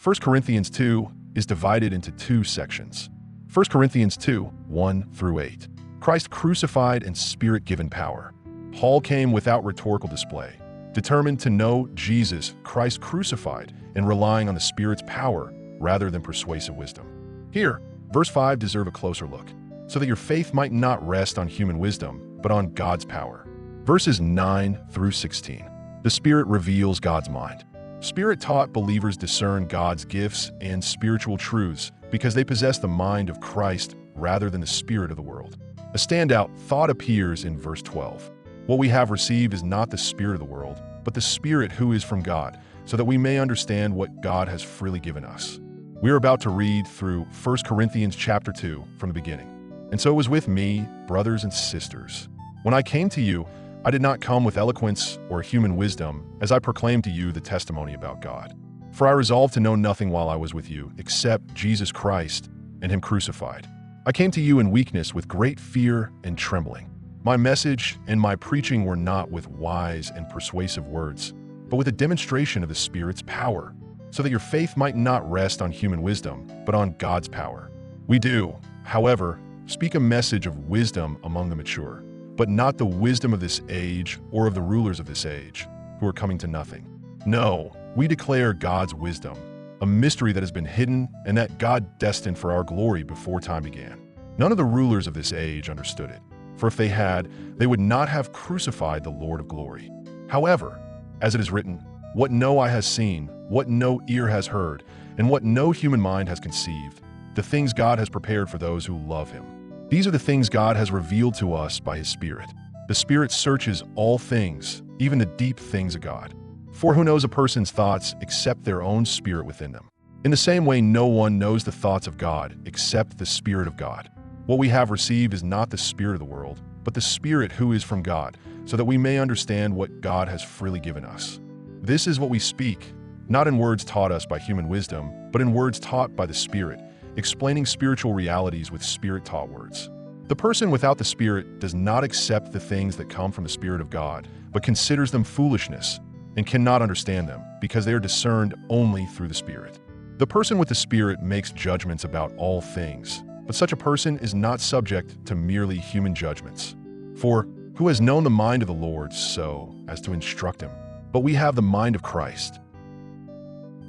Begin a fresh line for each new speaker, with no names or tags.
1 Corinthians 2 is divided into two sections. 1 Corinthians 2, 1 through 8. Christ crucified and Spirit-given power. Paul came without rhetorical display, determined to know Jesus, Christ crucified, and relying on the Spirit's power rather than persuasive wisdom. Here, verse 5 deserve a closer look, so that your faith might not rest on human wisdom, but on God's power. Verses 9 through 16. The Spirit reveals God's mind. Spirit-taught believers discern God's gifts and spiritual truths because they possess the mind of Christ rather than the spirit of the world. A standout thought appears in verse 12. What we have received is not the spirit of the world, but the Spirit who is from God, so that we may understand what God has freely given us. We are about to read through 1 Corinthians chapter 2 from the beginning. And so it was with me, brothers and sisters. When I came to you, I did not come with eloquence or human wisdom as I proclaimed to you the testimony about God. For I resolved to know nothing while I was with you except Jesus Christ and Him crucified. I came to you in weakness with great fear and trembling. My message and my preaching were not with wise and persuasive words, but with a demonstration of the Spirit's power, so that your faith might not rest on human wisdom, but on God's power. We do, however, speak a message of wisdom among the mature, but not the wisdom of this age or of the rulers of this age, who are coming to nothing. No, we declare God's wisdom, a mystery that has been hidden and that God destined for our glory before time began. None of the rulers of this age understood it, for if they had, they would not have crucified the Lord of glory. However, as it is written, what no eye has seen, what no ear has heard, and what no human mind has conceived, the things God has prepared for those who love Him. These are the things God has revealed to us by His Spirit. The Spirit searches all things, even the deep things of God. For who knows a person's thoughts except their own spirit within them? In the same way, no one knows the thoughts of God except the Spirit of God. What we have received is not the spirit of the world, but the Spirit who is from God, so that we may understand what God has freely given us. This is what we speak, not in words taught us by human wisdom, but in words taught by the Spirit, explaining spiritual realities with Spirit-taught words. The person without the Spirit does not accept the things that come from the Spirit of God, but considers them foolishness and cannot understand them because they are discerned only through the Spirit. The person with the Spirit makes judgments about all things, but such a person is not subject to merely human judgments. For who has known the mind of the Lord so as to instruct him? But we have the mind of Christ.